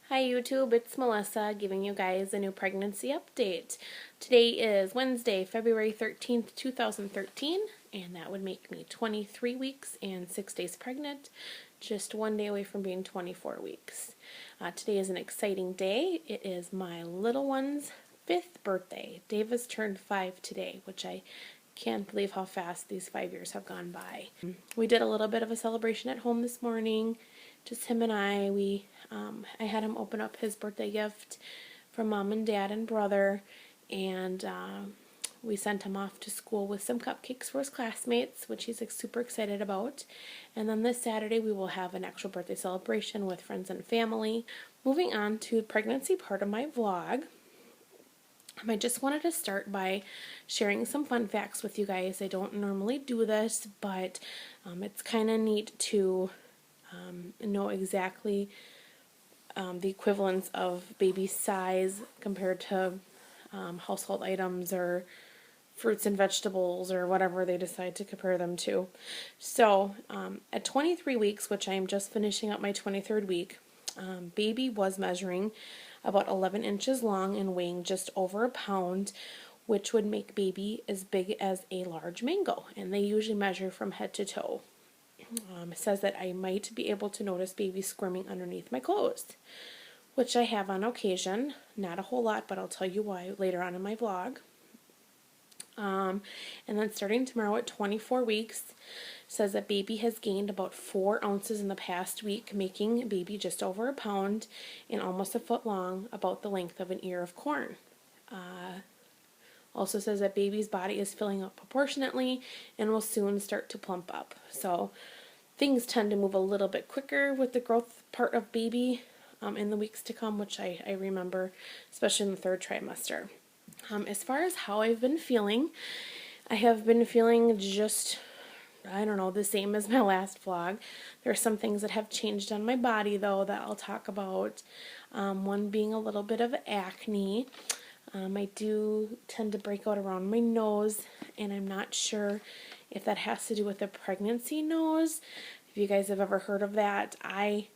Hi YouTube, it's Melissa giving you guys a new pregnancy update. Today is Wednesday, February 13th, 2013, and that would make me 23 weeks and 6 days pregnant, just one day away from being 24 weeks. Today is an exciting day. It is my little one's 5th birthday. Davis turned 5 today, which I can't believe how fast these 5 years have gone by. We did a little bit of a celebration at home this morning. Just him and I. I had him open up his birthday gift from mom and dad and brother, and we sent him off to school with some cupcakes for his classmates, which he's super excited about. And then this Saturday we will have an actual birthday celebration with friends and family. Moving on to the pregnancy part of my vlog. I just wanted to start by sharing some fun facts with you guys. I don't normally do this, but it's kind of neat to know exactly the equivalence of baby size compared to household items or fruits and vegetables or whatever they decide to compare them to. So at 23 weeks, which I am just finishing up my 23rd week, baby was measuring about 11 inches long and weighing just over a pound, which would make baby as big as a large mango, and they usually measure from head to toe. It says that I might be able to notice baby squirming underneath my clothes, which I have on occasion. Not a whole lot, but I'll tell you why later on in my vlog. And then starting tomorrow at 24 weeks, says that baby has gained about 4 ounces in the past week, making baby just over a pound and almost a foot long, about the length of an ear of corn. Also says that baby's body is filling up proportionately and will soon start to plump up. So things tend to move a little bit quicker with the growth part of baby in the weeks to come, which I remember, especially in the 3rd trimester. As far as how I've been feeling, I have been feeling just, I don't know, the same as my last vlog. There are some things that have changed on my body, though, that I'll talk about. One being a little bit of acne. I do tend to break out around my nose, and I'm not sure if that has to do with the pregnancy nose. If you guys have ever heard of that, I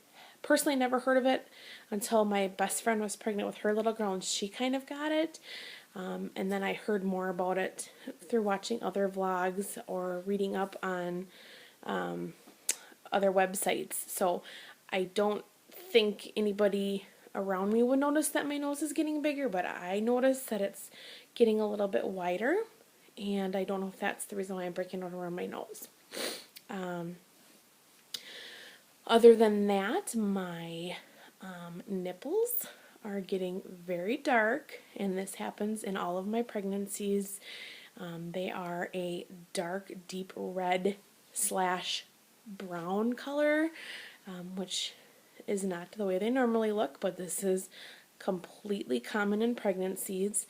personally never heard of it until my best friend was pregnant with her little girl, and she kind of got it. And then I heard more about it through watching other vlogs or reading up on other websites. So I don't think anybody around me would notice that my nose is getting bigger, but I notice that it's getting a little bit wider, and I don't know if that's the reason why I'm breaking out around my nose. Other than that, my nipples are getting very dark, and this happens in all of my pregnancies. They are a dark, deep red / brown color, which is not the way they normally look, but this is completely common in pregnancies.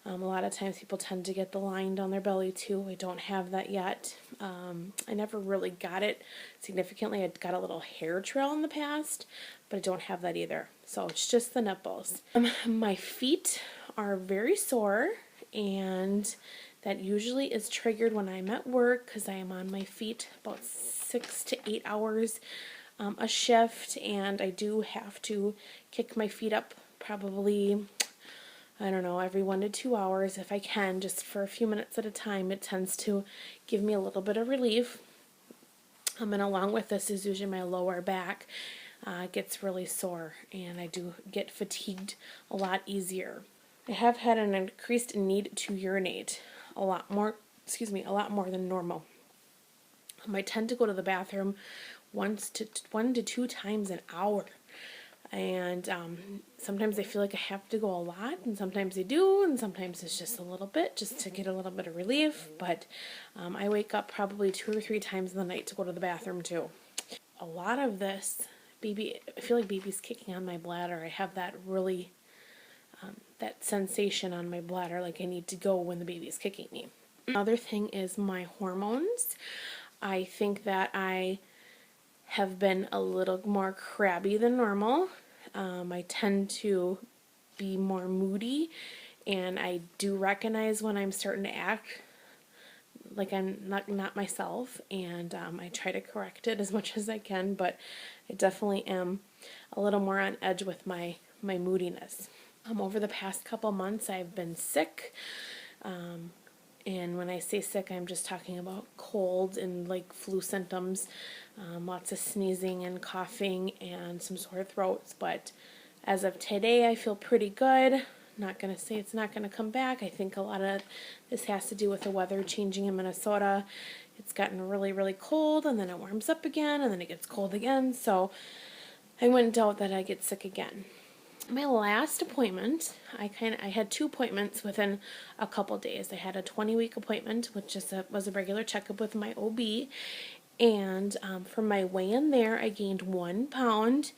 A lot of times people tend to get the line down their belly too. I don't have that yet. I never really got it significantly. I got a little hair trail in the past, but I don't have that either. So it's just the nipples. My feet are very sore, and that usually is triggered when I'm at work because I am on my feet about 6 to 8 hours a shift, and I do have to kick my feet up probably, I don't know, every 1 to 2 hours if I can, just for a few minutes at a time. It tends to give me a little bit of relief. And along with this is usually my lower back gets really sore, and I do get fatigued a lot easier. I have had an increased need to urinate a lot more than normal. I tend to go to the bathroom 1 to 2 times an hour. And sometimes I feel like I have to go a lot, and sometimes I do, and sometimes it's just a little bit, just to get a little bit of relief. But I wake up probably 2 or 3 times in the night to go to the bathroom too. A lot of this, I feel like baby's kicking on my bladder. I have that really, that sensation on my bladder, like I need to go when the baby's kicking me. Another thing is my hormones. I think that I have been a little more crabby than normal. I tend to be more moody, and I do recognize when I'm starting to act like I'm not myself, and I try to correct it as much as I can, but I definitely am a little more on edge with my moodiness. Over the past couple months, I've been sick. And when I say sick, I'm just talking about cold and like flu symptoms, lots of sneezing and coughing and some sore throats. But as of today, I feel pretty good. Not going to say it's not going to come back. I think a lot of this has to do with the weather changing in Minnesota. It's gotten really, really cold, and then it warms up again, and then it gets cold again. So I wouldn't doubt that I get sick again. My last appointment, I had 2 appointments within a couple days. I had a 20-week appointment, which was a regular checkup with my OB, and from my weigh-in there, I gained 1 pound,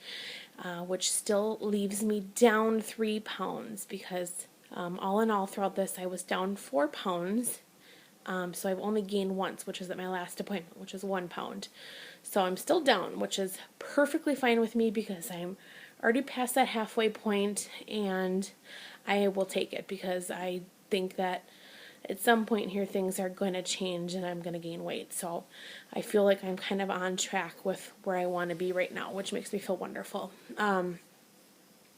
which still leaves me down 3 pounds because all in all throughout this, I was down 4 pounds. So I've only gained once, which is at my last appointment, which is 1 pound. So I'm still down, which is perfectly fine with me because I'm already past that halfway point, and I will take it because I think that at some point here things are going to change and I'm going to gain weight. So I feel like I'm kind of on track with where I want to be right now, which makes me feel wonderful. And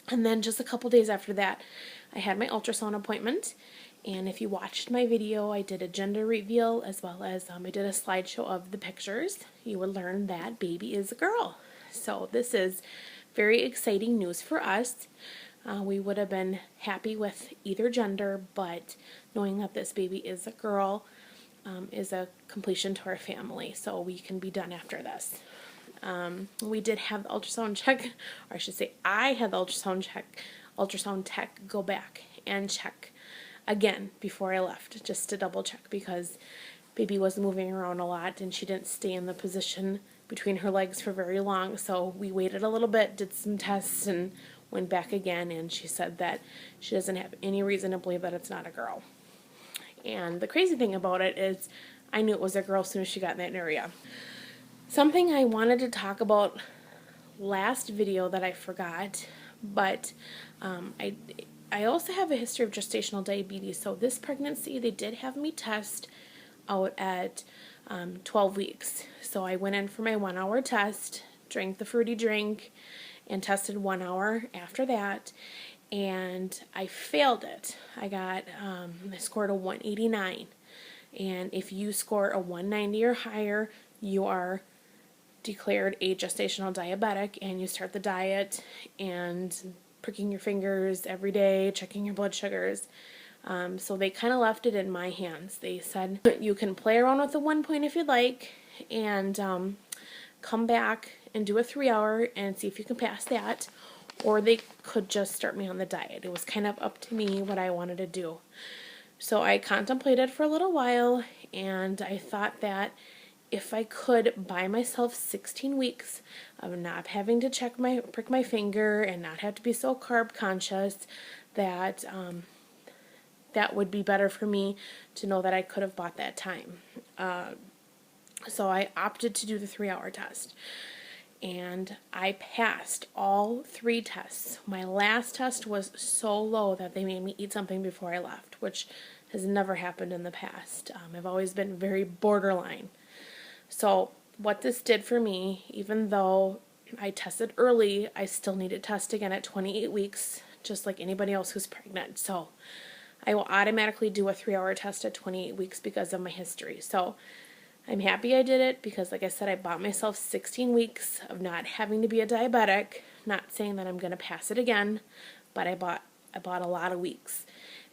then just a couple days after that, I had my ultrasound appointment. And if you watched my video, I did a gender reveal as well as I did a slideshow of the pictures. You would learn that baby is a girl. So this is very exciting news for us. We would have been happy with either gender, but knowing that this baby is a girl is a completion to our family, so we can be done after this. We did have the ultrasound check, or I should say I had the ultrasound tech go back and check again before I left, just to double check because baby was moving around a lot and she didn't stay in the position between her legs for very long. So we waited a little bit, did some tests, and went back again, and she said that she doesn't have any reason to believe that it's not a girl. And the crazy thing about it is I knew it was a girl as soon as she got in that area. Something I wanted to talk about last video that I forgot, but I also have a history of gestational diabetes. So this pregnancy, they did have me test out at 12 weeks. So I went in for my 1-hour test, drank the fruity drink, and tested 1 hour after that, and I failed it. I scored a 189, and if you score a 190 or higher, you are declared a gestational diabetic, and you start the diet and pricking your fingers every day, checking your blood sugars. So they kind of left it in my hands. They said, you can play around with the 1 point if you'd like, and come back and do a 3-hour and see if you can pass that, or they could just start me on the diet. It was kind of up to me what I wanted to do. So I contemplated for a little while, and I thought that if I could buy myself 16 weeks of not having to prick my finger and not have to be so carb conscious, that that would be better for me to know that I could have bought that time. So I opted to do the 3-hour test, and I passed all 3 tests. My last test was so low that they made me eat something before I left, which has never happened in the past. I've always been very borderline. So what this did for me, even though I tested early, I still need to test again at 28 weeks, just like anybody else who's pregnant. So I will automatically do a 3-hour test at 28 weeks because of my history. So I'm happy I did it because, like I said, I bought myself 16 weeks of not having to be a diabetic. Not saying that I'm going to pass it again, but I bought a lot of weeks.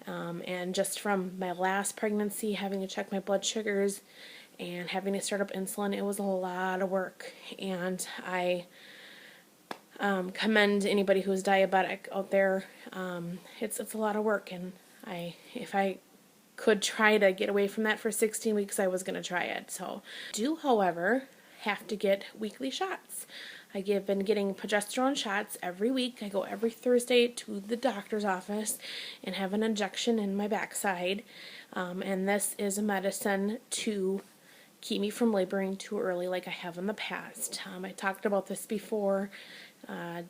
And just from my last pregnancy, having to check my blood sugars and having to start up insulin, it was a lot of work. And I commend anybody who's diabetic out there. It's a lot of work, and if I could try to get away from that for 16 weeks, I was going to try it. So I do, however, have to get weekly shots. I've been getting progesterone shots every week. I go every Thursday to the doctor's office and have an injection in my backside. And this is a medicine to keep me from laboring too early like I have in the past. I talked about this before.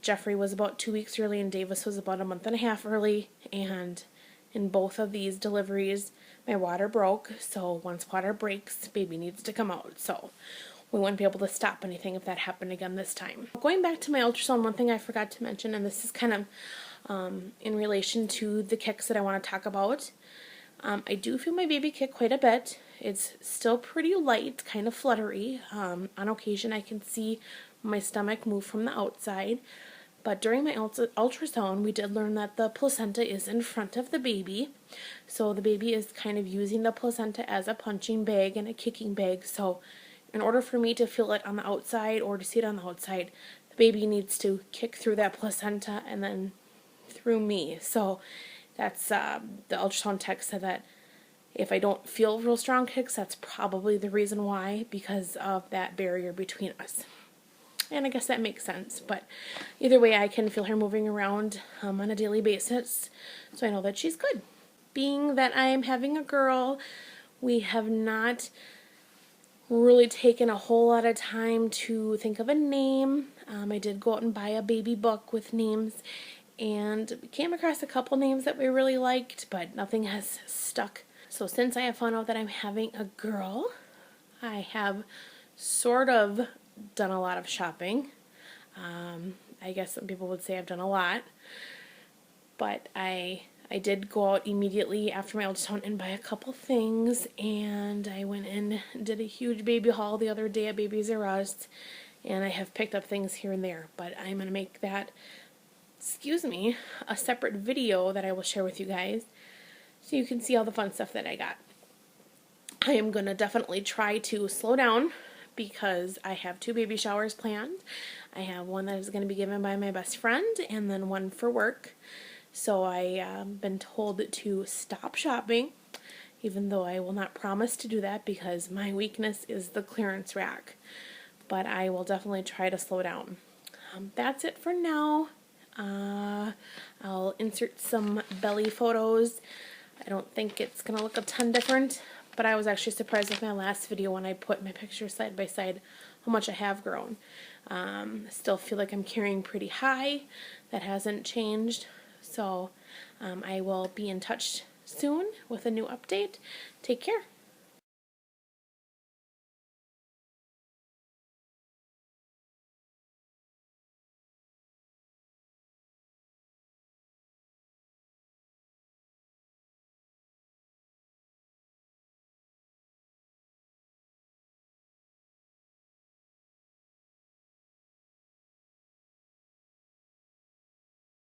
Jeffrey was about 2 weeks early and Davis was about a month and a half early, and in both of these deliveries my water broke, so once water breaks, baby needs to come out. So we wouldn't be able to stop anything if that happened again this time. Going back to my ultrasound, one thing I forgot to mention, and this is kind of in relation to the kicks that I want to talk about. I do feel my baby kick quite a bit. It's still pretty light, kind of fluttery. On occasion I can see my stomach move from the outside. But during my ultrasound, we did learn that the placenta is in front of the baby. So the baby is kind of using the placenta as a punching bag and a kicking bag. So in order for me to feel it on the outside or to see it on the outside, the baby needs to kick through that placenta and then through me. So that's the ultrasound tech said that if I don't feel real strong kicks, that's probably the reason why, because of that barrier between us. And I guess that makes sense, but either way, I can feel her moving around on a daily basis, so I know that she's good. Being that I'm having a girl, we have not really taken a whole lot of time to think of a name. I did go out and buy a baby book with names, and we came across a couple names that we really liked, but nothing has stuck. So since I have found out that I'm having a girl, I have sort of done a lot of shopping. I guess some people would say I've done a lot, but I did go out immediately after my ultrasound and buy a couple things, and I went and did a huge baby haul the other day at Babies R Us, and I have picked up things here and there, but I'm going to make that, a separate video that I will share with you guys so you can see all the fun stuff that I got. I am going to definitely try to slow down because I have 2 baby showers planned. I have one that is going to be given by my best friend and then one for work. So I've been told to stop shopping, even though I will not promise to do that because my weakness is the clearance rack. But I will definitely try to slow down. That's it for now. I'll insert some belly photos. I don't think it's going to look a ton different, but I was actually surprised with my last video when I put my pictures side by side how much I have grown. I still feel like I'm carrying pretty high. That hasn't changed. So I will be in touch soon with a new update. Take care.